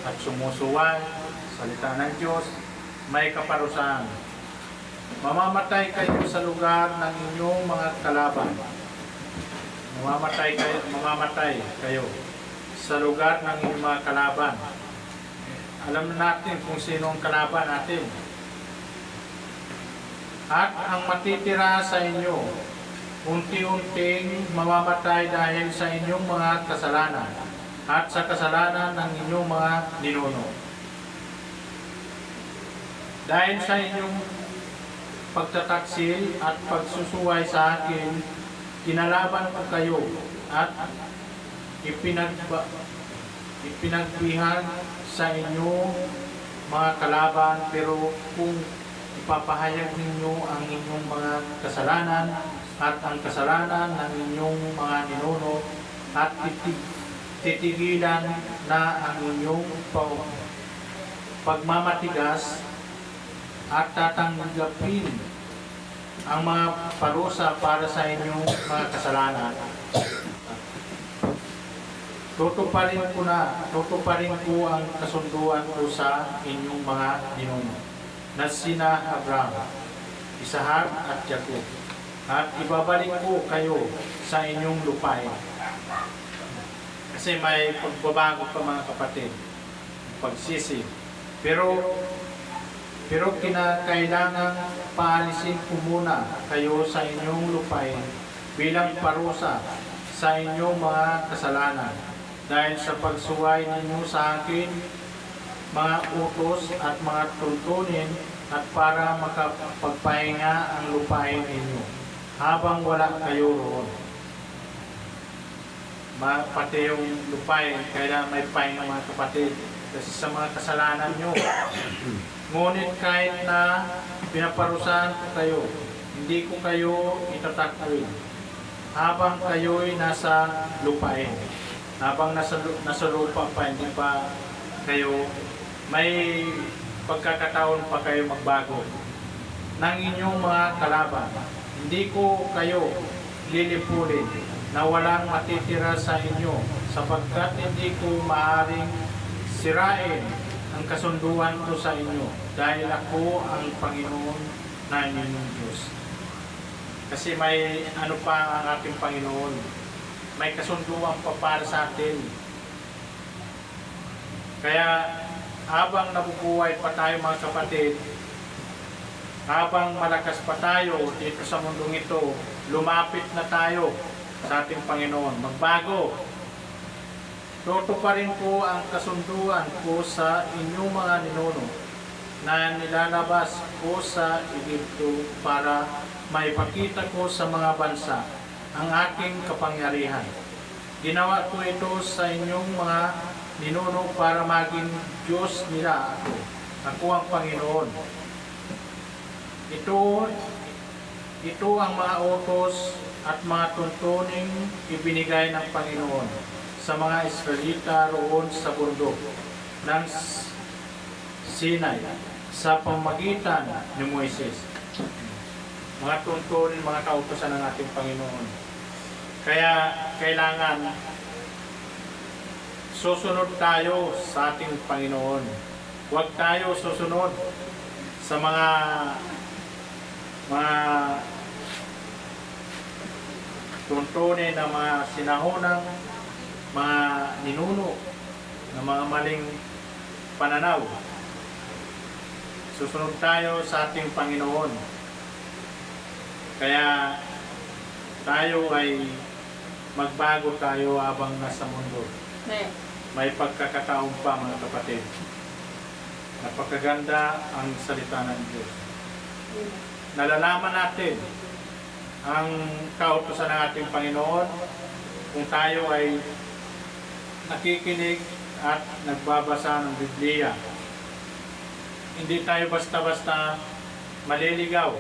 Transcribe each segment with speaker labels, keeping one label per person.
Speaker 1: at sumusuway salita ng Diyos, may kaparusahan. Mamamatay kayo sa lugar ng inyong mga kalaban. Mamamatay kayo sa lugar ng inyong mga kalaban. Alam natin kung sino ang kalaban natin. At ang matitira sa inyo, unti-unting mamamatay dahil sa inyong mga kasalanan at sa kasalanan ng inyong mga ninuno. Dahil sa inyong pagtataksil at pagsusuway sa akin, kinalaban ko kayo at ipinagbihan sa inyo mga kalaban, pero kung ipapahayag ninyo ang inyong mga kasalanan at ang kasalanan ng inyong mga ninuno at titigilan na ang inyong pagmamatigas at tatanggapin ang mga parusa para sa inyong mga kasalanan, tutuparin ko ang kasunduan ko sa inyong mga ninuno na sina Abraham, Isaac at Jacob, at ibabalik ko kayo sa inyong lupain. Kasi may pagbabago pa mga kapatid, pagsisi. Pero kinakailangan paalisin ko muna kayo sa inyong lupain bilang parusa sa inyong mga kasalanan, dahil sa pagsuway ninyo sa akin mga utos at mga tuntunin, at para makapagpahinga ang lupain ninyo habang wala kayo roon. Pati yung lupain, kailangan may pahinga mga kapatid, kasi sa mga kasalanan nyo. Ngunit kahit na pinaparusahan ko kayo, hindi ko kayo itatakwil habang kayo'y nasa lupain. Habang nasa lupa pa, hindi pa kayo, may pagkakataon pa kayo magbago ng inyong mga kalaban. Hindi ko kayo lilipulin na walang matitira sa inyo, sapagkat hindi ko maaaring sirain ang kasunduan ko sa inyo, dahil ako ang Panginoon na inyong Diyos. Kasi may ano pa ang ating Panginoon, may kasunduan pa para sa atin. Kaya habang nabubuhay pa tayo mga kapatid, habang malakas pa tayo dito sa mundong ito, lumapit na tayo sa ating Panginoon, magbago. Tutuparin ko ang kasunduan ko sa inyong mga ninuno na nilalabas ko sa Egypto, para maipakita ko sa mga bansa ang aking kapangyarihan. Ginawa ko ito sa inyong mga ninuno para maging Diyos nila ako. Ako ang Panginoon. Ito ang mga utos at mga tuntuning ibinigay ng Panginoon sa mga Israelita roon sa bundok ng Sinai sa pamamagitan ni Moises. Mga tuntunin, mga kautosan ng ating Panginoon. Kaya kailangan susunod tayo sa ating Panginoon. Huwag tayo susunod sa mga tuntunin ng mga sinahunang mga ninuno ng mga maling pananaw. Susunod tayo sa ating Panginoon. Kaya tayo ay magbago tayo habang nasa mundo. May pagkakataon pa mga kapatid. Napakaganda ang salita ng Diyos. Nalalaman natin ang kautusan ng ating Panginoon kung tayo ay nakikinig at nagbabasa ng Biblia. Hindi tayo basta-basta maliligaw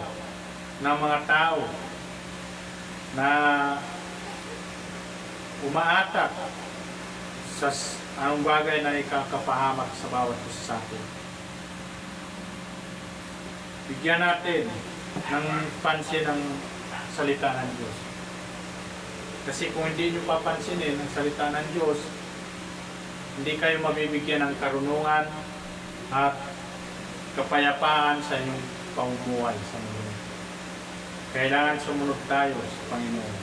Speaker 1: ng mga tao na umaatak sa anong bagay na ikakapahamak sa bawat isa sa atin. Bigyan natin ng pansin ang salita ng Diyos. Kasi kung hindi nyo papansinin ang salita ng Diyos, hindi kayo mabibigyan ng karunungan at kapayapaan sa inyong pamumuhay sa mundo. Kailangan sumunod tayo sa Panginoon.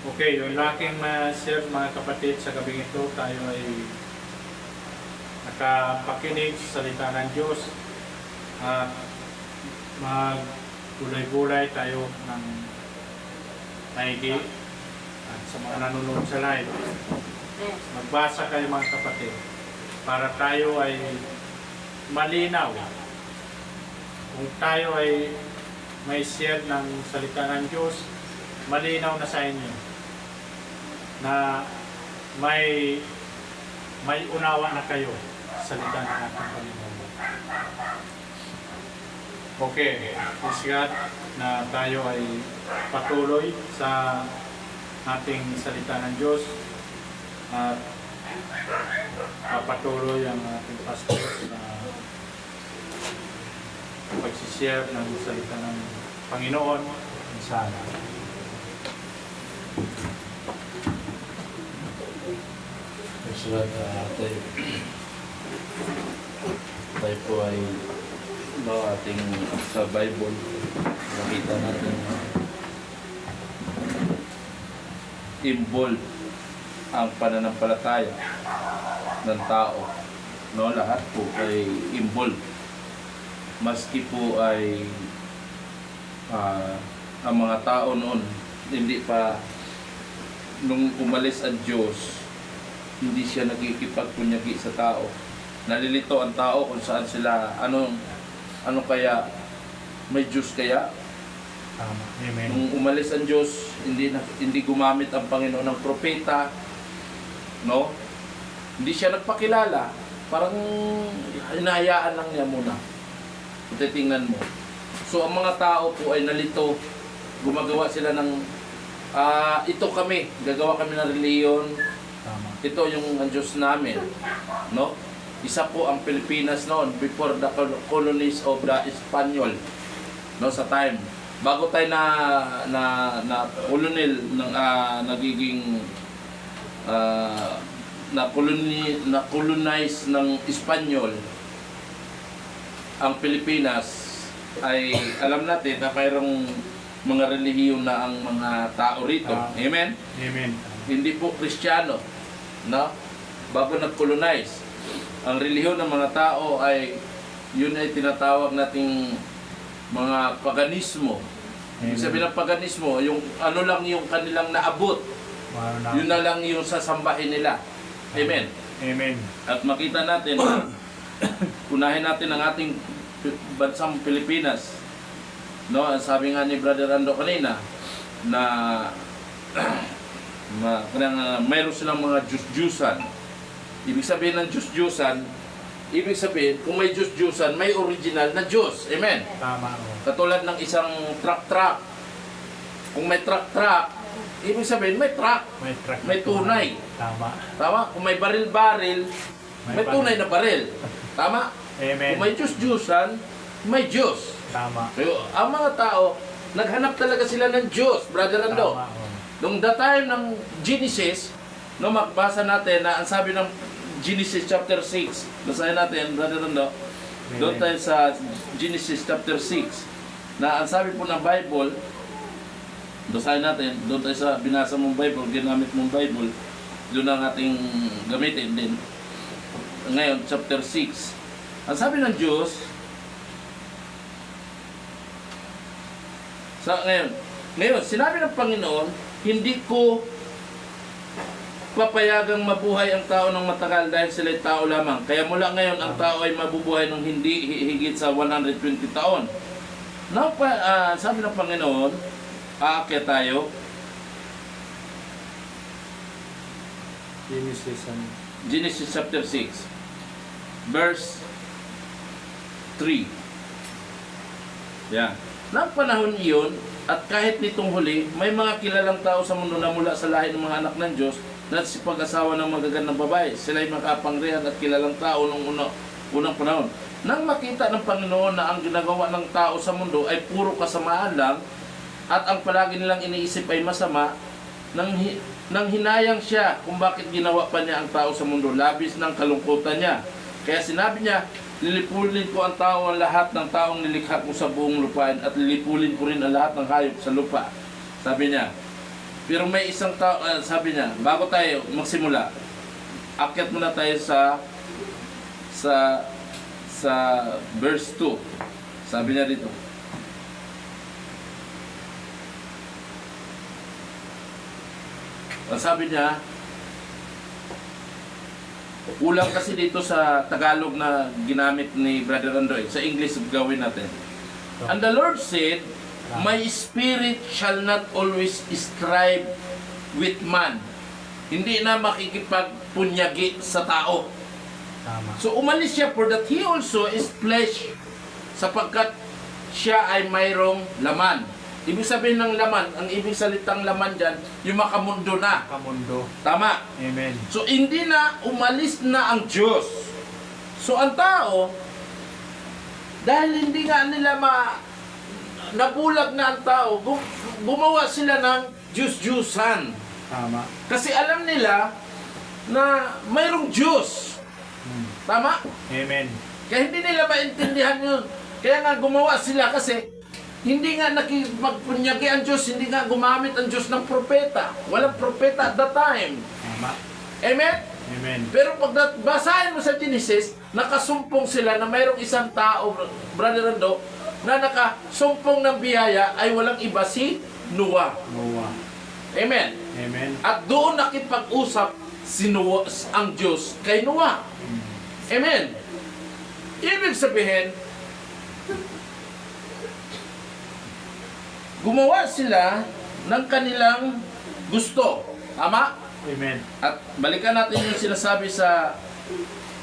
Speaker 1: Okay, yung aking share mga kapatid sa gabing ito, tayo ay nakapakinig sa salita ng Diyos at maggulay-gulay tayo ng maigi at sa mga nanonood sa live. Magbasa kayo mga kapatid para tayo ay malinaw. Kung tayo ay may share ng salita ng Diyos, malinaw na sa inyo na may unawa na kayo sa salita ng ating Panginoon. Okay, please God, na tayo ay patuloy sa ating salita ng Diyos at papatuloy ang ating pastor sa pagsishare ng salita ng Panginoon. Sana.
Speaker 2: Sulat tayo po ay ating sa Bible nakita natin involved ang pananampalataya ng tao, no? Lahat po ay involved, maski po ay ang mga tao noon hindi pa, nung umalis ang Diyos, hindi siya nakikipagpunyagi sa tao. Nalilito ang tao kung saan sila, ano kaya, may Diyos kaya?
Speaker 1: Amen.
Speaker 2: Nung umalis ang Diyos, hindi gumamit ang Panginoon ng propeta, no? Hindi siya nagpakilala, parang hinahayaan lang niya muna. Kung titingnan mo. So ang mga tao po ay nalito, gumagawa sila ng ito kami, gagawa kami ng reliyon. Ito yung ang Diyos namin, no? Isa po ang Pilipinas noon before the colonies of the Espanyol, no, sa time bago tayo na colonial ng nagiging na colonize ng Espanyol ang Pilipinas, ay alam natin na mayroong mga relihiyon na ang mga tao rito. Amen?
Speaker 1: Amen.
Speaker 2: Hindi po Kristiyano, no? Bago nag-colonize, ang relihiyon ng mga tao ay yun ay tinatawag nating mga paganismo. Ibig sabihin ng paganismo, yung ano lang yung kanilang naabot, yun na lang yung sasambahin nila. Amen.
Speaker 1: Amen.
Speaker 2: At makita natin na unahin natin ang ating bansang Pilipinas, no? Sabi nga ni Brother Ando kanina na mayroon silang mga Diyos-Diyusan. Ibig sabihin ng Diyos-Diyusan, ibig sabihin, kung may Diyos-Diyusan, may original na Diyos. Amen?
Speaker 1: Tama.
Speaker 2: Katulad ng isang truck. Kung may truck, ibig sabihin, may truck. May tunay.
Speaker 1: Tama.
Speaker 2: Tama? Kung may baril, may tunay na baril. Tama?
Speaker 1: Amen.
Speaker 2: Kung may Diyos-Diyusan, may Diyos.
Speaker 1: Tama.
Speaker 2: Pero ang mga tao, naghanap talaga sila ng Diyos, Brother Ando.
Speaker 1: Tama.
Speaker 2: Nung the time ng Genesis, no, magbasa natin na ang sabi ng Genesis chapter 6. Basahin natin, Brother Ando. Doon tayo sa Genesis chapter 6. Na ang sabi po ng Bible, basahin natin, doon tayo sa binasa mong Bible, ginamit mong Bible, doon ang ating gamitin din. Ngayon, chapter 6. Ang sabi ng Diyos, ngayon, sinabi ng Panginoon, hindi ko papayagang mabuhay ang tao ng matagal dahil sila'y tao lamang. Kaya mula ngayon, ang tao ay mabubuhay ng hindi higit sa 120 taon. Now, sabi ng Panginoon, aakyat tayo. Genesis chapter 6, verse 3. Yan. Nang panahon iyon, at kahit nitong huli, may mga kilalang tao sa mundo na mula sa lahi ng mga anak ng Diyos na si pag-asawa ng magagandang babae. Sila'y makapangrihan at kilalang tao nung unang panahon. Nang makita ng Panginoon na ang ginagawa ng tao sa mundo ay puro kasamaan lang, at ang palagi nilang iniisip ay masama, nang hinayang siya kung bakit ginawa pa niya ang tao sa mundo, labis ng kalungkutan niya. Kaya sinabi niya, lilipulin ko ang tao, ang lahat ng taong nilikha ko sa buong lupain, at lilipulin ko rin ang lahat ng hayop sa lupa. Sabi niya. Pero may isang tao, sabi niya, bago tayo magsimula, akyat muna tayo sa verse 2. Sabi niya dito. Sabi niya, kulang kasi dito sa Tagalog na ginamit ni Brother Andoy. Sa English gawin natin. And the Lord said, my spirit shall not always strive with man. Hindi na makikipagpunyagi sa tao.
Speaker 1: Tama.
Speaker 2: So umalis siya for that he also is flesh, sapagkat siya ay mayroong laman. Ibig sabihin ng laman, ang ibig salitang laman dyan, yung makamundo na.
Speaker 1: Kamundo.
Speaker 2: Tama.
Speaker 1: Amen.
Speaker 2: So hindi na umalis na ang Diyos. So ang tao, dahil hindi nga nila nabulag na ang tao, gumawa sila ng Diyos-Diyusan.
Speaker 1: Tama.
Speaker 2: Kasi alam nila na mayroong Diyos. Tama?
Speaker 1: Amen.
Speaker 2: Kaya hindi nila maintindihan yun. Kaya nga gumawa sila kasi hindi nga nakipagpunyagi ang Diyos, hindi nga gumamit ang Diyos ng propeta. Walang propeta at that time.
Speaker 1: Tama.
Speaker 2: Amen?
Speaker 1: Amen.
Speaker 2: Pero pag basahin mo sa Genesis, nakasumpong sila na mayroong isang tao, Brother Rando, na nakasumpong ng biyaya ay walang iba si Noah.
Speaker 1: Noah.
Speaker 2: Amen?
Speaker 1: Amen.
Speaker 2: At doon nakipag-usap si Noah, ang Diyos kay Noah. Amen? Ibig sabihin, gumawa sila ng kanilang gusto. Tama?
Speaker 1: Amen.
Speaker 2: At balikan natin yung sinasabi sa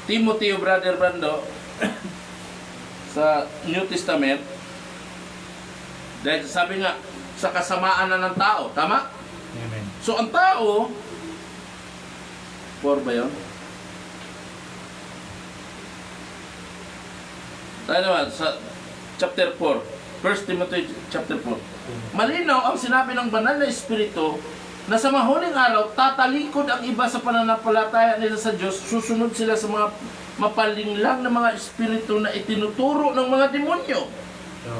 Speaker 2: Timothy, Brother Brando, sa New Testament. Dahil sabi nga, sa kasamaan na ng tao. Tama?
Speaker 1: Amen.
Speaker 2: So ang tao, 4 ba yun? Tayo naman, sa chapter 4. 1 Timothy chapter 4. Malinaw ang sinabi ng banal na Espiritu na sa mahuling araw, tatalikod ang iba sa pananampalataya nila sa Diyos, susunod sila sa mga mapalinglang na mga espiritu na itinuturo ng mga demonyo.
Speaker 1: So,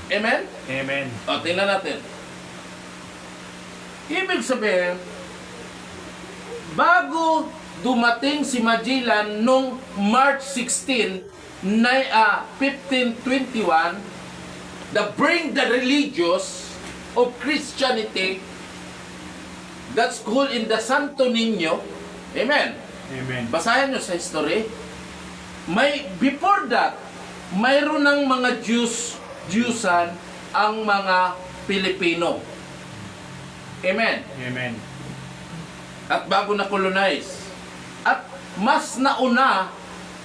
Speaker 2: Amen?
Speaker 1: amen.
Speaker 2: O, tingnan natin. Ibig sabihin, bago dumating si Magellan noong March 16, 1521, bring the religious of Christianity that's called in the Santo Niño. Amen.
Speaker 1: Amen.
Speaker 2: Basahin nyo sa history. Before that, mayroon ng mga Diyusan ang mga Pilipino. Amen.
Speaker 1: Amen.
Speaker 2: At bago na colonize. At mas nauna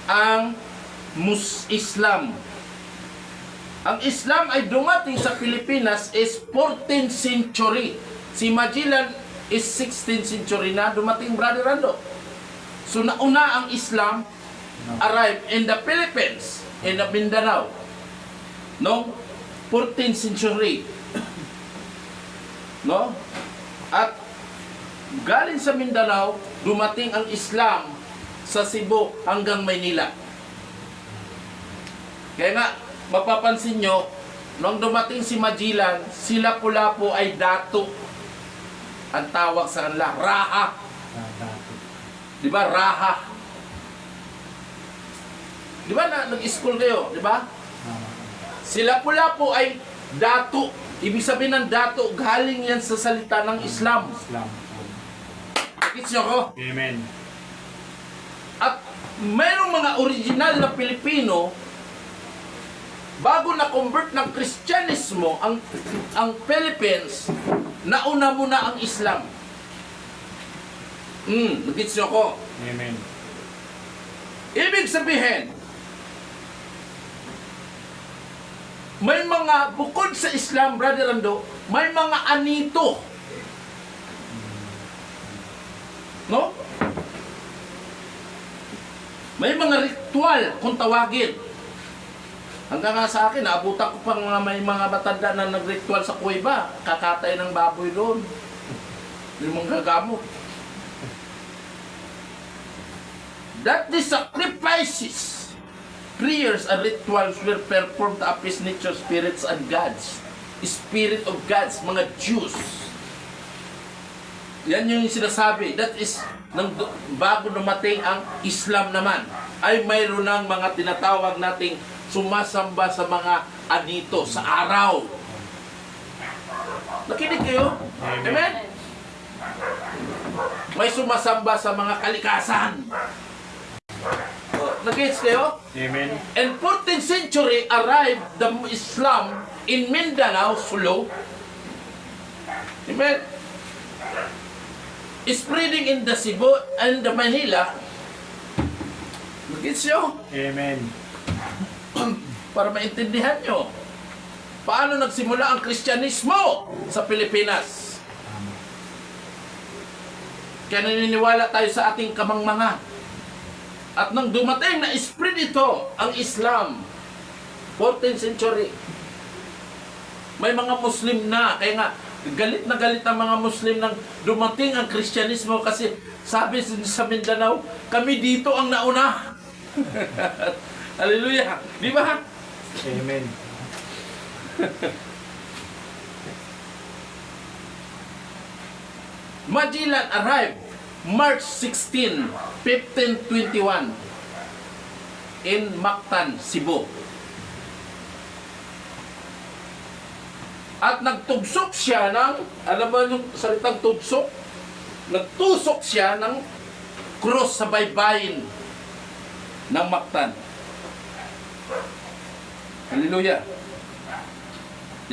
Speaker 2: ang Islam. Ang Islam ay dumating sa Pilipinas is 14th century. Si Magellan is 16th century na dumating, Brother Rando. So nauna ang Islam arrived in the Philippines, in the Mindanao, no? 14th century. No? At galing sa Mindanao, dumating ang Islam sa Cebu hanggang Maynila. Kaya nga, mapapansin nyo, nung dumating si Magellan, si Lapu-Lapu ay dato. Ang tawag sa kanila, Raha. Di ba? Raha. Di ba nag-school kayo? Di ba? Si Lapu-Lapu ay dato. Ibig sabihin ng dato, galing yan sa salita ng Islam.
Speaker 1: Islam.
Speaker 2: Nakits nyo ko?
Speaker 1: Amen.
Speaker 2: At mayroong mga original na Pilipino, bago na-convert ng Kristyanismo ang Philippines, nauna muna ang Islam. Nagits nyo ko?
Speaker 1: Amen.
Speaker 2: Ibig sabihin, may mga, bukod sa Islam, Brother Rando, may mga anito. No? May mga ritual, kung tawagin. Hanggang nga sa akin, naabutan ko pang may mga matanda na nagritual sa kuweba, kakatay ng baboy doon. Yung mga gagamot. That the sacrifices, prayers, and rituals were performed to appease nature, spirits, and gods. Spirit of gods, mga Jews. Yan yung sinasabi. That is, bago dumating ang Islam naman, ay mayroon ng mga tinatawag nating sumasamba sa mga anito, sa araw. Nakinig kayo? Amen? May sumasamba sa mga kalikasan. Nag-gets kayo?
Speaker 1: Amen.
Speaker 2: In 14th century, arrived the Islam in Mindanao, Sulu. Amen? Spreading in the Cebu and the Manila. Nag-gets nyo?
Speaker 1: Amen.
Speaker 2: Para maintindihan nyo. Paano nagsimula ang Kristyanismo sa Pilipinas? Kaya naniniwala tayo sa ating kamangmanga. At nang dumating na spread ito, ang Islam, 14th century, may mga Muslim na, kaya nga, galit na galit ang mga Muslim nang dumating ang Kristyanismo kasi sabi sa Mindanao, kami dito ang nauna. Hallelujah. Di ba?
Speaker 1: Amen.
Speaker 2: Magellan arrived March 16, 1521 in Mactan, Cebu. At nagtugsok siya ng, alam mo yung salitang tugsok? Nagtusok siya ng cross sa baybayin ng Mactan. Hallelujah.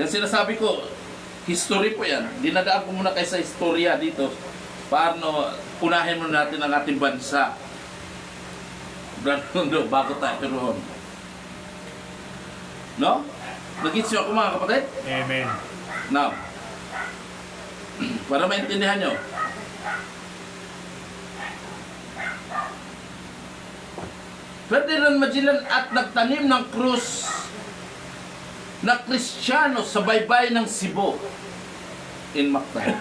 Speaker 2: Yan sinasabi ko, history po yan. Dinadaan ko muna kayo sa istorya dito. Paano, unahin muna natin ang ating bansa. Bago tayo roon. No? Nag-gets nyo ako mga kapatid?
Speaker 1: Amen.
Speaker 2: Now, para maintindihan nyo, Ferdinand Magellan at nagtanim ng krus na Kristiyano sa baybay ng Cebu in Mactan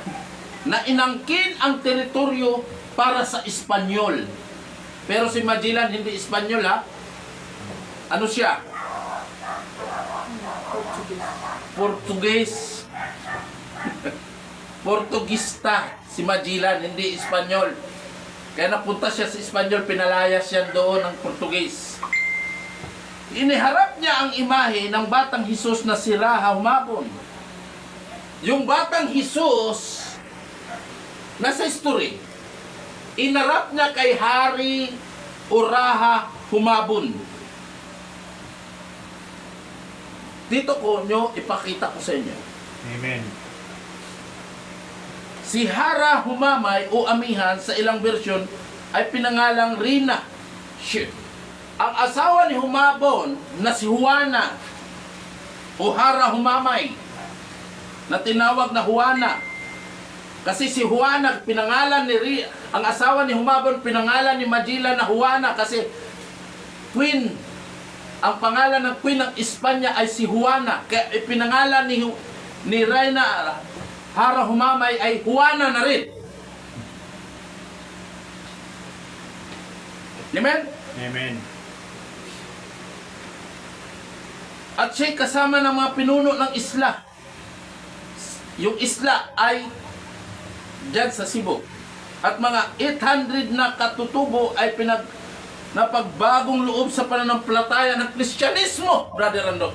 Speaker 2: na inangkin ang teritoryo para sa Espanyol. Pero si Magellan hindi Espanyol ha. Ano siya? Portuguese. Portugista si Magellan, hindi Espanyol. Kaya napunta siya sa Espanyol, pinalayas siya doon ng Portuguese. Iniharap niya ang imahe ng batang Hesus na si Raha Humabon. Yung batang Hesus, nasa history, inarap niya kay Hari Uraha Humabon. Dito ko nyo, ipakita ko sa inyo.
Speaker 1: Amen.
Speaker 2: Si Hara Humamay o Amihan sa ilang version ay pinangalang Rina. Shit. Ang asawa ni Humabon na si Juana o Hara Humamay na tinawag na Juana. Kasi si Juana pinangalan ni ang asawa ni Humabon pinangalan ni Magellan na Juana kasi queen. Ang pangalan ng queen ng Espanya ay si Juana. Kaya ipinangalan ni Reina Hara Humamay ay Juana na rin. Amen?
Speaker 1: Amen.
Speaker 2: At siya'y kasama ng mga pinuno ng isla. Yung isla ay dyan sa Cebu. At mga 800 na katutubo ay napagbagong loob sa pananampalataya ng Kristyanismo, Brother Ando.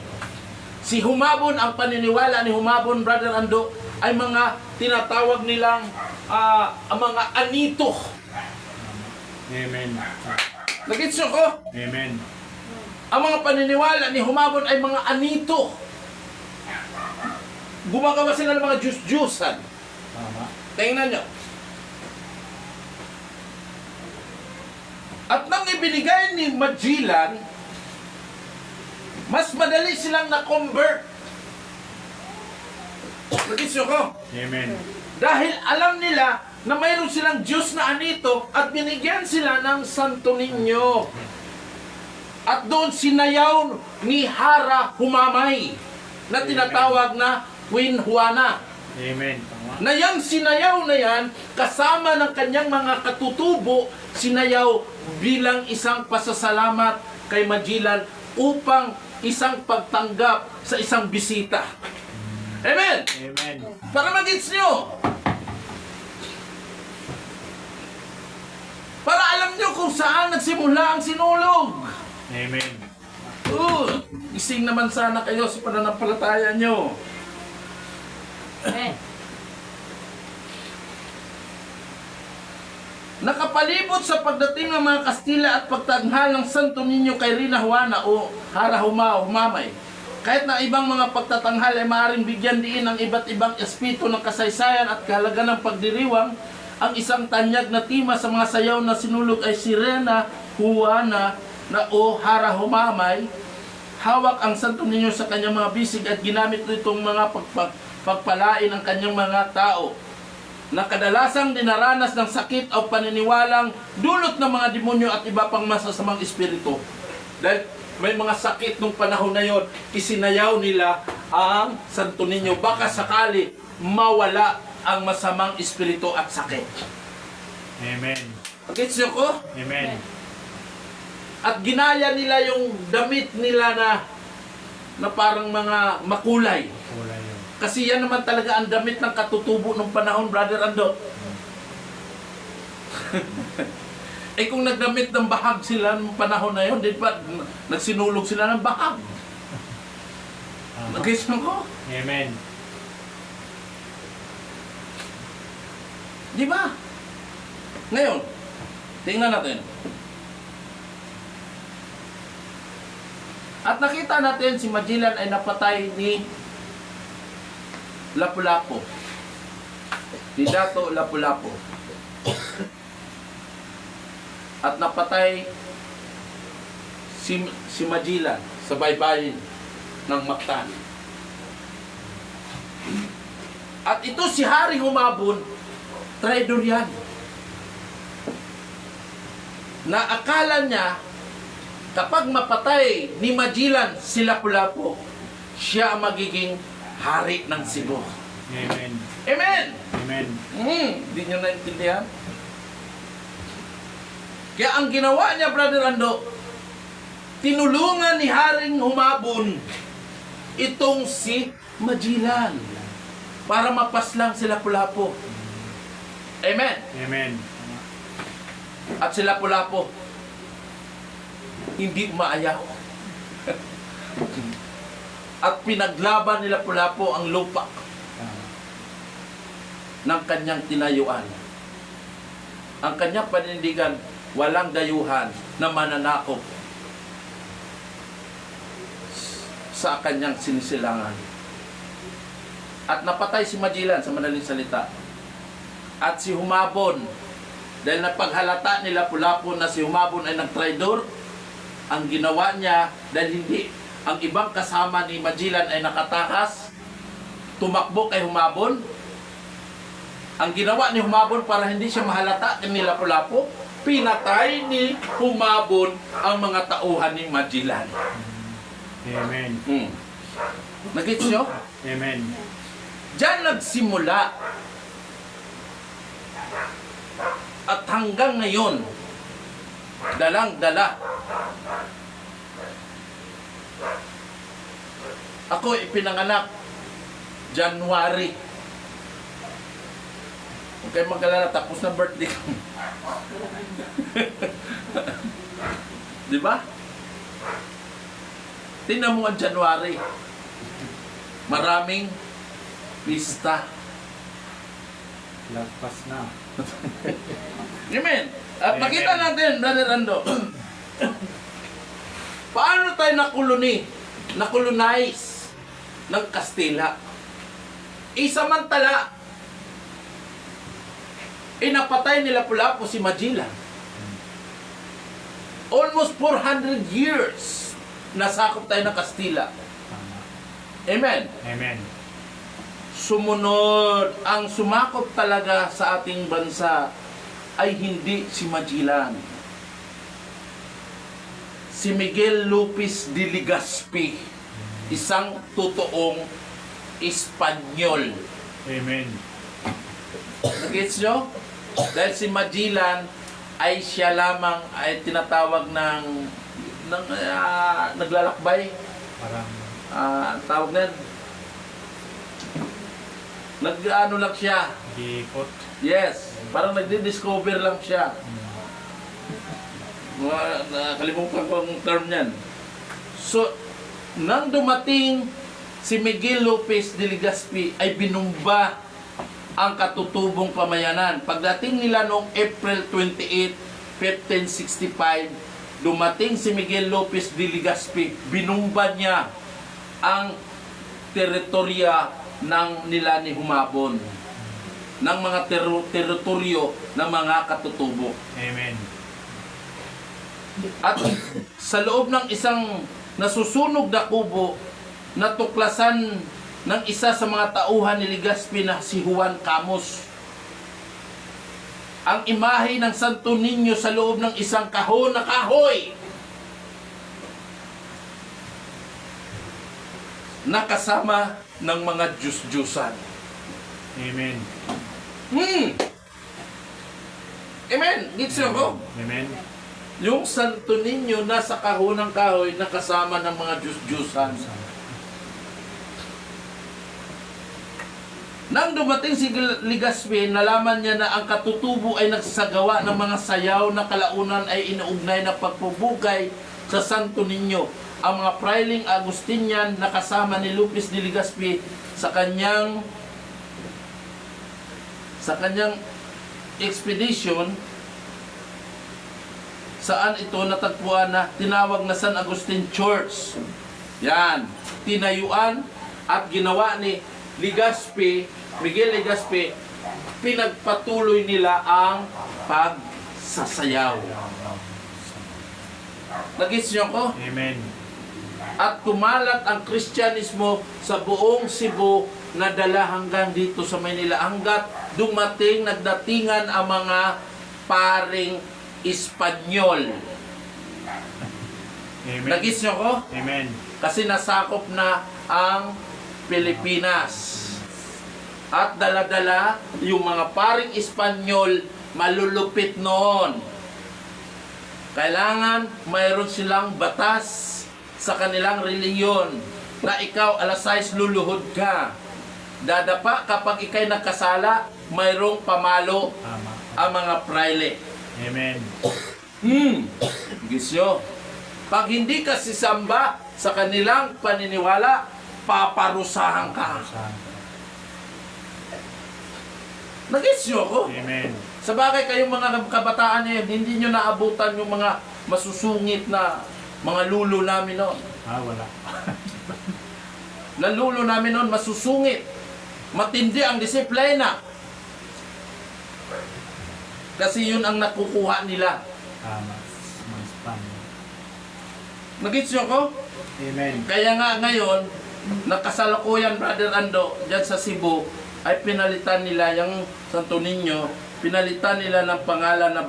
Speaker 2: Si Humabon, ang paniniwala ni Humabon, Brother Ando, ay mga tinatawag nilang mga anito.
Speaker 1: Amen.
Speaker 2: Nag-gets nyo ko?
Speaker 1: Amen.
Speaker 2: Ang mga paniniwala ni Humabon ay mga anito. Gumagawa sila ng mga Diyos-Diyosan.
Speaker 1: Tama.
Speaker 2: Tingnan nyo. At nang ibinigay ni Magellan, mas madali silang na-convert. Nag-gets nyo ko?
Speaker 1: Amen.
Speaker 2: Dahil alam nila na mayroon silang Diyos na anito at binigyan sila ng Santo Niño. At doon sinayaw ni Hara Humamay na tinatawag na Queen Juana.
Speaker 1: Amen. Tama.
Speaker 2: Na yang sinayaw na yan, kasama ng kanyang mga katutubo, sinayaw bilang isang pasasalamat kay Magellan upang isang pagtanggap sa isang bisita. Amen!
Speaker 1: Amen.
Speaker 2: Para mag-gets nyo. Para alam nyo kung saan nagsimula ang sinulog.
Speaker 1: Amen.
Speaker 2: Ising naman sana kayo sa pananampalataya nyo. Nakapalibot sa pagdating ng mga Kastila at pagtanghal ng Santo Niño kay Rina Juana o Hara Humamay. Kahit na ibang mga pagtatanghal ay maaaring bigyan diin ng iba't ibang espiritu ng kasaysayan at kahalaga ng pagdiriwang, ang isang tanyag na tema sa mga sayaw na sinulog ay si Rina Juana na o Hara Humamay. Hawak ang Santo Niño sa kanyang mga bisig at ginamit itong mga pagpalain ang kanyang mga tao na kadalasang dinaranas ng sakit o paniniwalang dulot ng mga demonyo at iba pang masasamang espiritu. Dahil may mga sakit nung panahon na yon, isinayaw nila ang Santo Niño. Baka sakali mawala ang masamang espiritu at sakit.
Speaker 1: Amen.
Speaker 2: Gets nyo ko?
Speaker 1: Amen.
Speaker 2: At ginaya nila yung damit nila na parang mga makulay.
Speaker 1: Kulay yun.
Speaker 2: Kasi yan naman talaga ang damit ng katutubo ng panahon, Brother Ando. Eh kung nagdamit ng bahag sila ng panahon na yun, di ba nagsinulog sila ng bahag? Nag-gets mo ko?
Speaker 1: Amen.
Speaker 2: Di ba? Ngayon, tingnan natin. At nakita natin si Magellan ay napatay ni Lapu-Lapu. Ni Dato Lapu-Lapu. At napatay si Magellan sa baybayin ng Mactan. At ito si Haring Humabon, traidor yan. Na akala niya kapag mapatay ni Magellan si Lapu-Lapu, siya ang magiging hari ng Cebu.
Speaker 1: Amen.
Speaker 2: Amen!
Speaker 1: Amen.
Speaker 2: Hindi nyo naintindihan? Kaya ang ginawa niya, Brother Ando, tinulungan ni Haring Humabon itong si Magellan para mapaslang si Lapu-Lapu. Amen!
Speaker 1: Amen.
Speaker 2: At si Lapu-Lapu hindi umaayaw. At pinaglaban ni Lapu-Lapu ang lupa ng kanyang tinayuan. Ang kanyang panindigan, walang dayuhan na mananakop sa kanyang sinisilangan. At napatay si Magellan sa madaling salita. At si Humabon, dahil napaghalata ni Lapu-Lapu na si Humabon ay nagtraidor, ang ginawa niya, dahil hindi ang ibang kasama ni Magellan ay nakatakas, tumakbo kay Humabon. Ang ginawa ni Humabon para hindi siya mahalata ni Lapu-Lapu, pinatay ni Humabon ang mga tauhan ni Magellan.
Speaker 1: Amen.
Speaker 2: Nagets nyo?
Speaker 1: Amen.
Speaker 2: Diyan nagsimula. At hanggang ngayon, dalang-dala. Ako ipinanganak January. Huwag kayo mag-alala, tapos na birthday ko. Di ba? Tingnan mo ang January. Maraming pista.
Speaker 1: Lagpas na.
Speaker 2: Amen. At makita natin, Brother Ando, paano tayo nakolonize ng Kastila? Isamantala, inapatay ni Lapu-Lapu si Magellan. Almost 400 years nasakop tayo ng Kastila. Amen.
Speaker 1: Amen.
Speaker 2: Sumunod, ang sumakop talaga sa ating bansa ay hindi si Magellan. Si Miguel Lopez de Legazpi, isang totoong Espanyol
Speaker 1: Amen.
Speaker 2: Nag-gets nyo? Dahil si Magellan ay siya lamang ay tinatawag ng naglalakbay.
Speaker 1: Parang
Speaker 2: Tawag na yan. Nag-ano lang siya.
Speaker 1: giikot.
Speaker 2: Yes. Parang nagdi-discover lang siya. Nakalimutan ko ang term niyan. So, nang dumating si Miguel Lopez de Legazpi ay binumba ang katutubong pamayanan. Pagdating nila noong April 28, 1565, dumating si Miguel Lopez de Legazpi, binumba niya ang teritorya ng nila ni Humabon, ng mga teritoryo ng mga katutubo.
Speaker 1: Amen.
Speaker 2: At sa loob ng isang nasusunog na kubo, natuklasan ng isa sa mga tauhan ni Legazpi na si Juan Camus ang imahe ng Santo Niño sa loob ng isang kahon na kahoy, nakasama ng mga Diyos-Diyusan.
Speaker 1: Amen.
Speaker 2: Amen. Gets nyo ko?
Speaker 1: Amen.
Speaker 2: Yung Santo Niño nasa kahon ng kahoy nakasama ng mga Diyos-Diyusan. Nang dumating si Legazpi, nalaman niya na ang katutubo ay nagsasagawa ng mga sayaw na kalaunan ay inuugnay na pagpubugay sa Santo Niño. Ang mga Frailing Agustinian na kasama ni Lopez de Legazpi sa kanyang expedition, saan ito natagpuan na tinawag na San Agustin Church. Yan, tinayuan at ginawa ni Miguel Legazpi, pinagpatuloy nila ang pagsasayaw. Nagets niyo ko?
Speaker 1: Amen.
Speaker 2: At kumalat ang Kristyanismo sa buong Cebu na dala hanggang dito sa Maynila. Hanggat nagdatingan ang mga paring Espanyol.
Speaker 1: Amen.
Speaker 2: Nagets niyo ko?
Speaker 1: Amen.
Speaker 2: Kasi nasakop na ang Pilipinas. At dala-dala yung mga paring Espanyol, malulupit noon. Kailangan mayroon silang batas sa kanilang reliyon na ikaw alas 6 luluhod ka. Dadapa kapag ikay nagkasala, mayroong pamalo
Speaker 1: Tama.
Speaker 2: ang mga praile.
Speaker 1: Amen.
Speaker 2: Gisyo. Pag hindi ka sisamba sa kanilang paniniwala, paparusahan ka. Nag-isyo ko?
Speaker 1: Amen.
Speaker 2: Sa bagay kayong mga kabataan ngayon, hindi nyo naabutan yung mga masusungit na mga lulo namin noon.
Speaker 1: Wala.
Speaker 2: Na lulo namin noon, masusungit. Matindi ang disiplina. Kasi yun ang nakukuha nila.
Speaker 1: Tama. Mas pan.
Speaker 2: Nag-isyo ko?
Speaker 1: Amen.
Speaker 2: Kaya nga ngayon, nakasalukuyan, Brother Ando, dyan sa Cebu, ay pinalitan nila yung Santo Niño, pinalitan nila ng pangalan na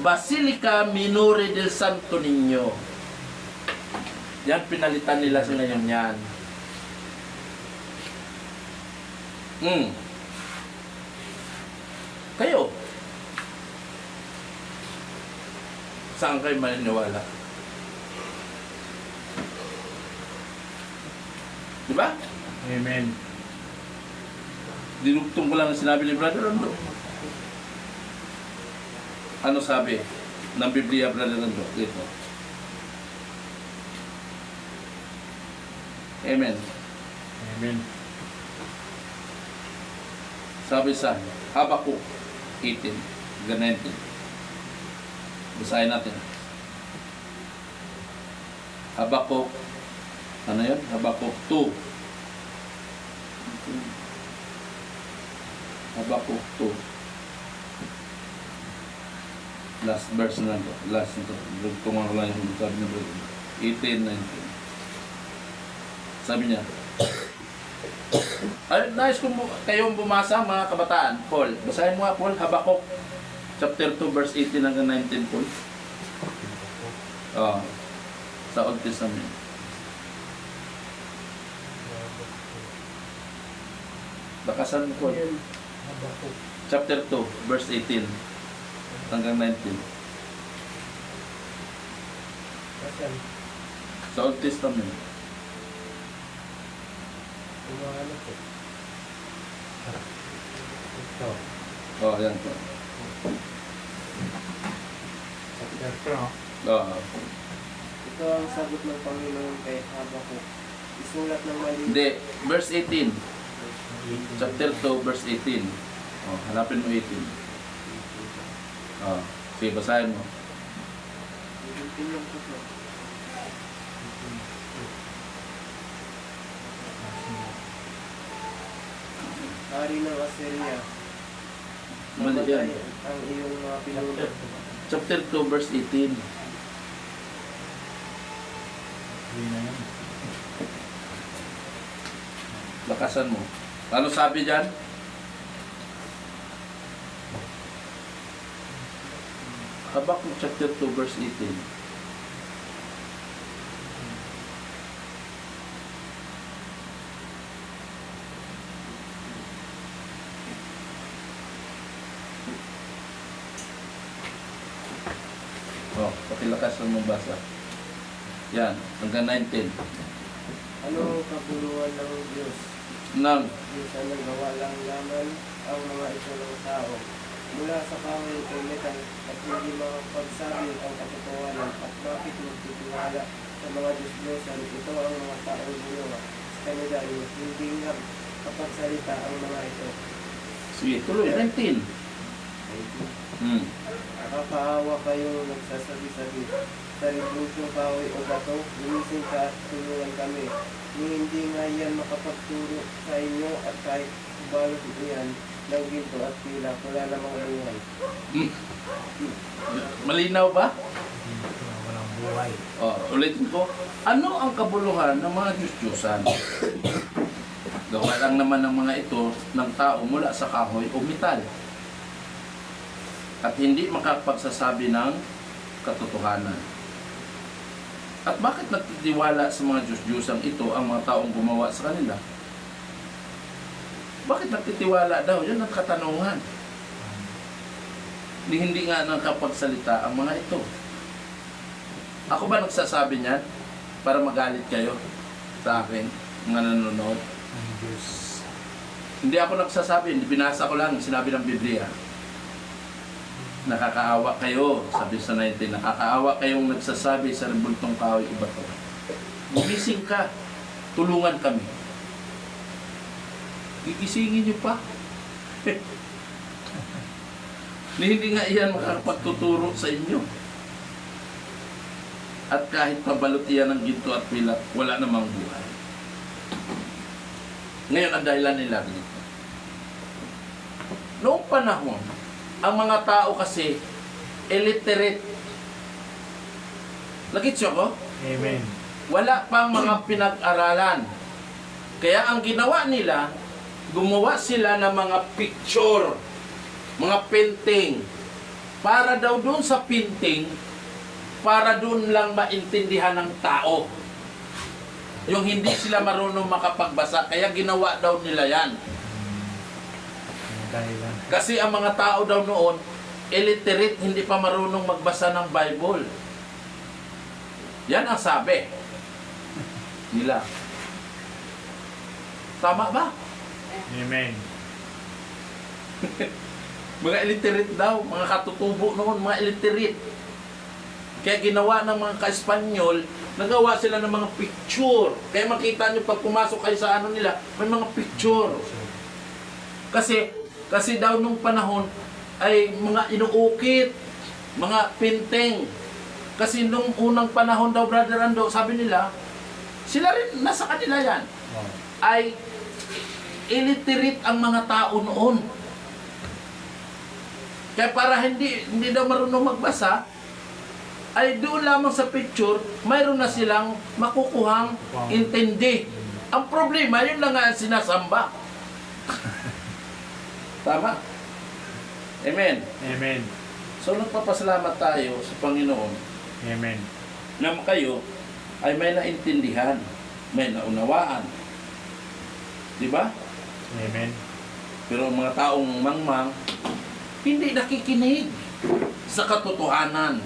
Speaker 2: Basilica Minore del Santo Niño. Yan, pinalitan nila sa ngayon yan. Kayo, saan kayo maniniwala? Diba?
Speaker 1: Amen.
Speaker 2: Dinugtong ko lang ang sinabi ni Brother Ando. Ano sabi ng Biblia, Brother Ando? Dito. Amen.
Speaker 1: Amen.
Speaker 2: Sabi sa Habakuk 18, 19. Basahin natin. Habakuk, ano yun? Habakuk 2. Habakuk 2. Last verse na ito. Last ito. Tungan ko lang yung sabi na 18, 19. Sabi niya, ay, nais kong kayong bumasa mga kabataan. Paul, basahin mo nga Paul, Habakuk chapter 2 verse 18 hanggang 19 Paul. Sa Old Testament. Lakasan mo po.
Speaker 3: Ayan.
Speaker 2: Chapter 2, verse 18 hanggang 19.
Speaker 3: Asan?
Speaker 2: Sa Old Testament.
Speaker 3: Yung mga ano po.
Speaker 1: Ito.
Speaker 2: Oh, ayan po.
Speaker 1: Chapter 2, no?
Speaker 2: Oh.
Speaker 3: Ito ang sagot ng Panginoon kay Habakuk. Isulat ng mali.
Speaker 2: Hindi, verse 18. Chapter 2, verse 18. Oh, hanapin mo 18. Oh, sige, basahin mo.
Speaker 3: Tingnan ko po. Hari ng Assyria.
Speaker 2: Mali yan.
Speaker 3: Mamatay ang iyong mga pinuno.
Speaker 2: Chapter 2, verse 18.
Speaker 1: Hindi na yan.
Speaker 2: Lakasan mo. Ano sabi dyan? Habakuk chapter 2, verse 18. Oh, pakilakasan mo basa. Yan, hanggang 19.
Speaker 3: Ano ang kabuluhan ng Diyos?
Speaker 2: Nang,
Speaker 3: Diyos ang nagawa lang naman ang mga ito ng tao. Mula sa kahoy kay metal at hindi makapagsabi ang katotohanan at bakit magtitiwala sa mga Diyos-Diyosan. Ito ang mga taong ginawa sa kanila hindi nga kapagsalita ang mga ito.
Speaker 2: sige, tuloy, 19.
Speaker 3: Nakakaawa kayo nagsasabi-sabi. Sa revolusyon kahoy o bato, lumising ka at tulungan kami. Ni hindi nga yan makapagturo sa inyo at kahit balot iyan ng ginto at pila, wala namang buhay.
Speaker 2: Malinaw ba?
Speaker 1: Hindi na walang buhay.
Speaker 2: Oh, ulitin ko. Ano ang kabuluhan ng mga Diyos-Diyosan? Gawa lang naman ng mga ito ng tao mula sa kahoy o metal. At hindi makapagsasabi ng katotohanan. At bakit nagtitiwala sa mga Diyos-Diyosang ito ang mga taong gumawa sa kanila? Bakit nagtitiwala daw? Yan ang katanungan. Hindi nga nakapagsalita ang mga ito. Ako ba nagsasabi niyan para magalit kayo sa akin, mga nanonood?
Speaker 1: Ang Diyos.
Speaker 2: Hindi ako nagsasabi, hindi binasa ko lang, sinabi ng Biblia. Nakakaawa kayo, sabi sa 19, nakakaawa kayong nagsasabi sa rebultong kahoy o bato. Gumising ka, tulungan kami. Gigisingin niyo pa. Hindi nga iyan makapagtuturo sa inyo. At kahit pabalot iyan ng ginto at pilat, wala namang buhay. Ngayon, ang dahilan nila ganito. Noong panahon, ang mga tao kasi illiterate. Nagitsyo ko?
Speaker 1: Amen.
Speaker 2: Wala pang mga pinag-aralan. Kaya ang ginawa nila, gumawa sila ng mga picture, mga painting. Para daw doon sa painting, para doon lang maintindihan ng tao. Yung hindi sila marunong makapagbasa, kaya ginawa daw nila yan.
Speaker 1: Ang dahilan.
Speaker 2: Kasi ang mga tao daw noon, illiterate, hindi pa marunong magbasa ng Bible. Yan ang sabi nila. Tama ba?
Speaker 1: Amen.
Speaker 2: Mga illiterate daw, mga katutubo noon, mga illiterate. Kaya ginawa ng mga ka-Espanyol, nagawa sila ng mga picture. Kaya makita nyo pag pumasok kayo sa ano nila, may mga picture. Kasi daw nung panahon ay mga inuukit, mga painting. Kasi nung unang panahon daw, Brother Ando, sabi nila, sila rin, nasa kanila yan,
Speaker 1: Oh.
Speaker 2: ay illiterate ang mga tao noon. Kaya para hindi daw marunong magbasa, ay doon lamang sa picture, mayroon na silang makukuhang intindi. Ang problema, yun lang nga ang sinasamba. Tama? Amen.
Speaker 1: Amen.
Speaker 2: So nagpapasalamat tayo sa Panginoon
Speaker 1: Amen.
Speaker 2: na kayo ay may naintindihan, may naunawaan. Di ba?
Speaker 1: Amen.
Speaker 2: Pero ang mga taong mangmang, hindi nakikinig sa katotohanan.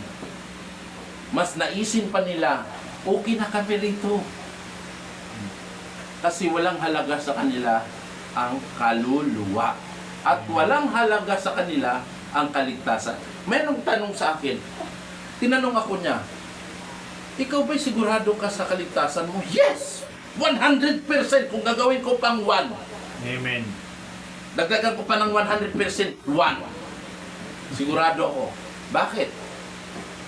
Speaker 2: Mas naisin pa nila, okay na kami rito. Kasi walang halaga sa kanila ang kaluluwa. At walang halaga sa kanila ang kaligtasan. Mayroong tanong sa akin, tinanong ako niya, ikaw ba'y sigurado ka sa kaligtasan mo? Yes! 100% kung gagawin ko pang 1.
Speaker 1: Amen.
Speaker 2: Dagdagan ko pa ng 100%, 1. Sigurado ako. Bakit?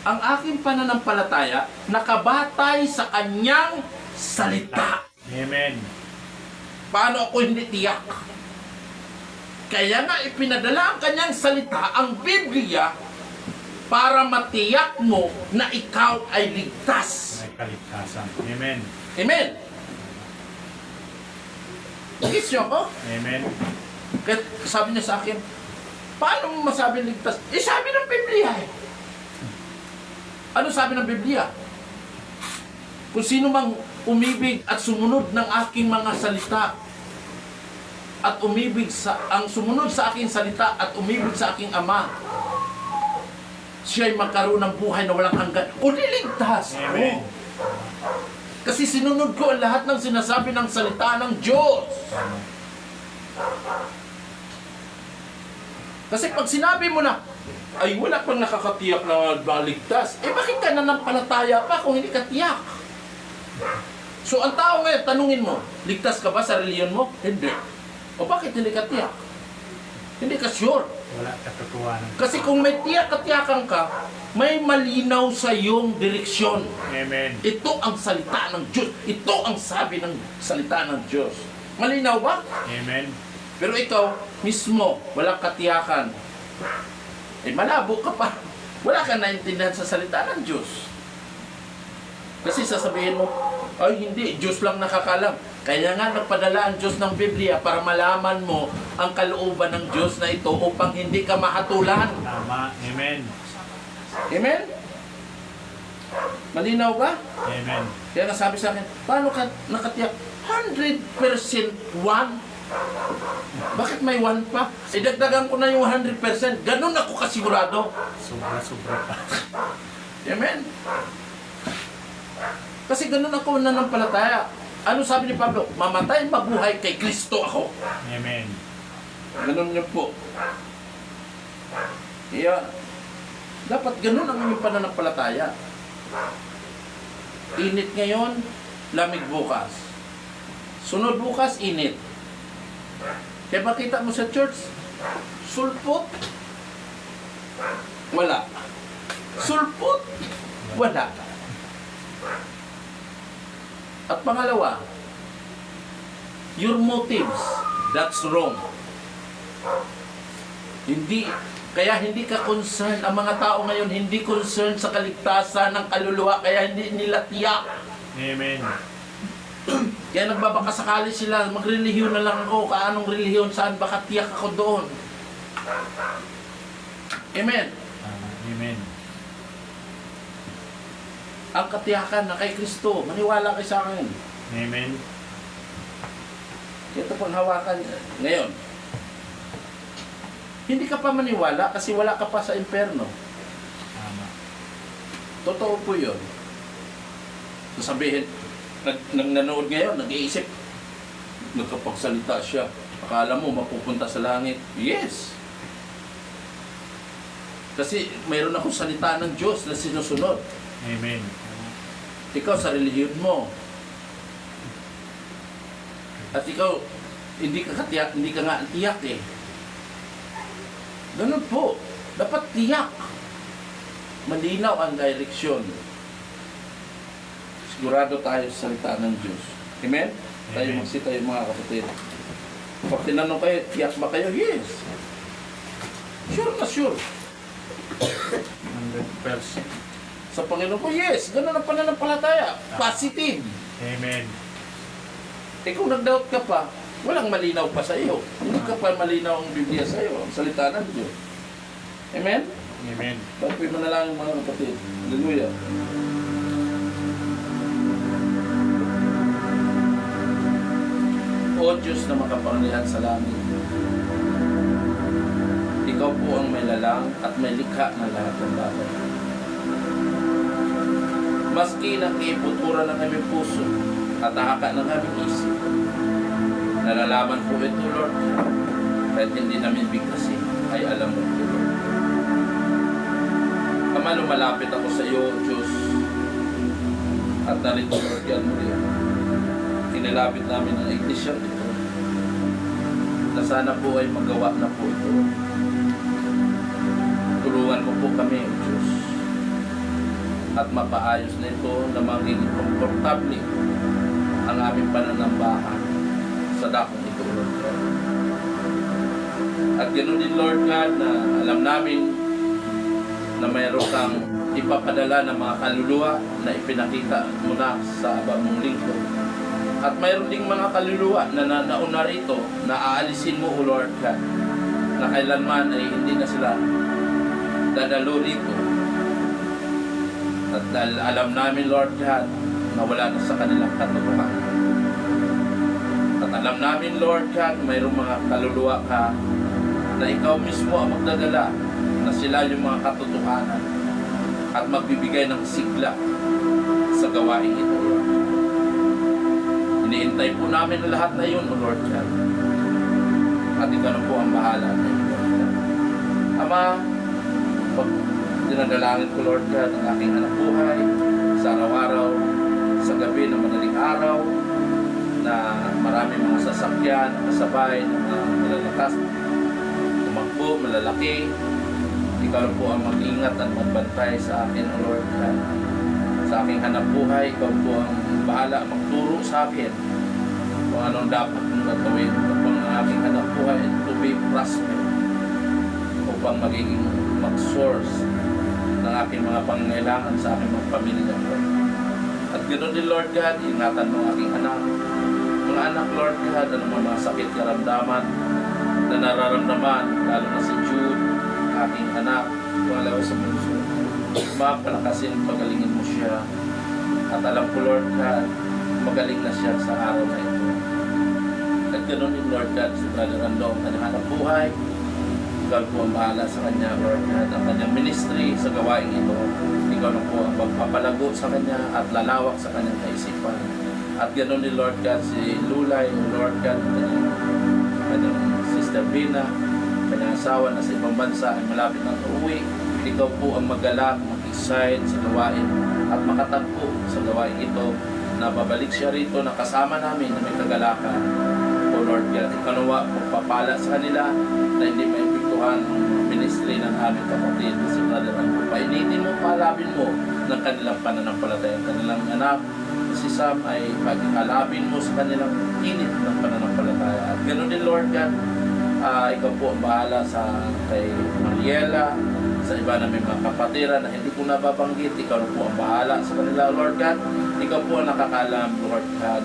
Speaker 2: Ang aking pananampalataya nakabatay sa kanyang salita.
Speaker 1: Amen.
Speaker 2: Paano ako hindi tiyak? Kaya nga ipinadala ang kanyang salita, ang Biblia, para matiyak mo na ikaw ay ligtas.
Speaker 1: May kaligtasan. Amen.
Speaker 2: Amen? Nagis niyo ako?
Speaker 1: Amen.
Speaker 2: Kaya sabi niya sa akin, paano mo masabi ligtas? Eh sabi ng Biblia eh. Ano sabi ng Biblia? Kung sino mang umibig at sumunod ng aking mga salita, at umibig ang sumunod sa aking salita at umibig sa aking Ama, siya'y magkaroon ng buhay na walang hanggan. O liligtas ko.
Speaker 1: Amen.
Speaker 2: Kasi sinunod ko ang lahat ng sinasabi ng salita ng Diyos. Kasi pag sinabi mo na, ay wala pang nakakatiyak na maligtas, eh bakit ka nanampalataya pa kung hindi ka tiyak? So ang tao ngayon, tanungin mo, ligtas ka ba sa reliyon mo? Hindi. O bakit hindi ka tiyak? Hindi ka sure.
Speaker 1: Wala katotohanan.
Speaker 2: Kasi kung may tiyak-tiyakan ka, may malinaw sa iyong direksyon.
Speaker 1: Amen.
Speaker 2: Ito ang salita ng Diyos. Ito ang sabi ng salita ng Diyos. Malinaw ba?
Speaker 1: Amen.
Speaker 2: Pero ikaw, mismo, walang katiyakan. Eh, malabo ka pa. Wala kang naintindihan sa salita ng Diyos. Kasi sasabihin mo, ay hindi, Diyos lang nakakalam. Kaya nga nagpadala ang Diyos ng Biblia para malaman mo ang kalooban ng Diyos na ito upang hindi ka mahatulan.
Speaker 1: Tama. Amen.
Speaker 2: Amen? Malinaw ba?
Speaker 1: Amen.
Speaker 2: Kaya nasabi sa akin, paano ka nakatiyak? 100% 1? Bakit may 1 pa? Idagdagan ko na yung 100%. Ganun ako kasigurado.
Speaker 1: Sobra-sobra pa.
Speaker 2: Amen? Kasi ganun ako nananampalataya. Ano sabi ni Pablo? Mamatay, mabuhay kay Kristo ako.
Speaker 1: Amen.
Speaker 2: Ganun yun po. Kaya, dapat ganun ang inyong pananampalataya. Init ngayon, lamig bukas. Sunod bukas, init. Kaya makita mo sa church, sulpot, wala. Sulpot, wala. At pangalawa, your motives, that's wrong. Kaya hindi ka concerned, ang mga tao ngayon hindi concerned sa kaligtasan ng kaluluwa, kaya hindi nila tiyak.
Speaker 1: Amen.
Speaker 2: Kaya nagbabakasakali sila, magrelihiyon na lang ako, kaanong relihiyon, saan baka tiyak ako doon. Amen.
Speaker 1: Amen.
Speaker 2: Ang katiyakan na kay Kristo, maniwala kayo sa akin.
Speaker 1: Amen.
Speaker 2: Ito pang hawakan ngayon. Hindi ka pa maniwala kasi wala ka pa sa impyerno.
Speaker 1: Tama.
Speaker 2: Totoo po yun. Sasabihin, nanonood ngayon, nag-iisip, nagkapagsalita siya. Akala mo mapupunta sa langit. Yes! Kasi mayroon akong salita ng Diyos na sinusunod.
Speaker 1: Amen.
Speaker 2: Ikaw sa relihiyon mo. At ikaw, hindi ka nga tiyak eh. Ganun po. Dapat tiyak. Malinaw ang direksyon. Sigurado tayo sa salita ng Diyos. Amen? Tayo
Speaker 1: Amen.
Speaker 2: magsitayo mga kapatid. Pag tinanong kayo, tiyak ba kayo? Yes. Sure na sure.
Speaker 1: 100%.
Speaker 2: Sa Panginoon ko, yes. Ganun ang pananampalataya. Positive.
Speaker 1: Amen.
Speaker 2: Eh kung nag-doubt ka pa, walang malinaw pa sa iyo. Hindi ka pa malinaw ang Biblia sa iyo, ang salita ng Diyos. Amen?
Speaker 1: Amen.
Speaker 2: Bagay mo na lang mga kapatid. Hallelujah. O Diyos na makapangyarihan sa langit, Ikaw po ang may lalang at may likha ng lahat ng bagay. Maski nakiputura ng aming puso at haka ng aming isip, nalalaman po ito, Lord, kahit hindi namin bigkasin, ay alam mo po, Lord. Ama, lumalapit ako sa iyo, Diyos, at narito, Lord, yan muli. Kinilapit namin ang iglesia ito, na sana po ay magawa na po ito. Tulungan mo po kami, Diyos, at mapaayos na ito na magiging komportable ang aming pananambahan sa dakong ito, Lord God. At ganoon din, Lord God, na alam namin na mayroon kang ipapadala ng mga kaluluwa na ipinakita mo na sa abang mong lingkod. At mayroon ding mga kaluluwa na nauna rito na aalisin mo, O Lord God, na kailanman ay hindi na sila dadalo rito. At alam namin, Lord God, na wala na sa kanilang katotohanan. At alam namin, Lord God, mayroong mga kaluluwa ka na ikaw mismo ang magdadala na sila yung mga katotohanan at magbibigay ng sigla sa gawain ito, Lord. Iniintay po namin ang lahat na yun, O Lord God. At ikaw na po ang bahala na yun, Lord God. Ama, pag dinadalangin ko, Lord God, ang aking anak buhay sa araw-araw, sa gabi ng madaling araw, na marami mga sasakyan, kasabay ng mga malalakas, tumakbo, malalaki. Ikaw na po ang mag-ingat at magbantay sa akin, O Lord God. Sa aking hanap buhay, ikaw po ang bahala magturo sa akin kung anong dapat mong gagawin upang ang aking hanap buhay to be prosper, upang magiging mag-source ng aking mga pangangailangan sa aking mga pamilya, Lord. At ganoon din, Lord God, ingatan mo ang aking anak. Mga anak, Lord God, ano mga sakit karamdaman na nararamdaman, lalo na si Jude, aking anak, wala sa puso. Mapalakasin, pagalingin mo siya. At alam ko, Lord God, magaling na siya sa araw na ito. At ganoon din, Lord God, si Brother Rando, ang kanyang hanap buhay. Ikaw po ang bahala sa kanya, Lord God, ang kanyang ministry sa gawain ito. Ikaw na po ang magpapalago sa kanya at lalawak sa kanyang kaisipan. At ganoon din, Lord God, si Lulay, Lord God, kanyang Sister Bina, kanyang asawa na sa ibang bansa ay malapit ng uuwi. Ikaw po ang magalak, mag-excite sa gawain at makatagpo sa gawain ito na babalik siya rito na kasama namin na may kagalakan. O Lord God, ikaw pagpapala sa kanila na hindi maipiktuhan ang ministry ng aming kapatid na si Brother Rando. Painitin mo, palabin mo ng kanilang pananampalataya. Ang kanilang anak, si Sam, ay pag-alabin mo sa kanilang init ng pananampalataya. At ganoon din, Lord God, ikaw po ang bahala sa kay Mariela, sa iba na may mga kapatira na hindi ko nababanggit. Ikaw po ang bahala sa kanila, Lord God. Ikaw po ang nakakalam, Lord God.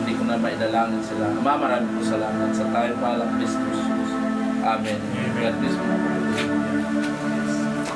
Speaker 2: Hindi ko na maidalangin sila. Ama, maraming po salamat sa tayo palang Christus. Amen. God bless you.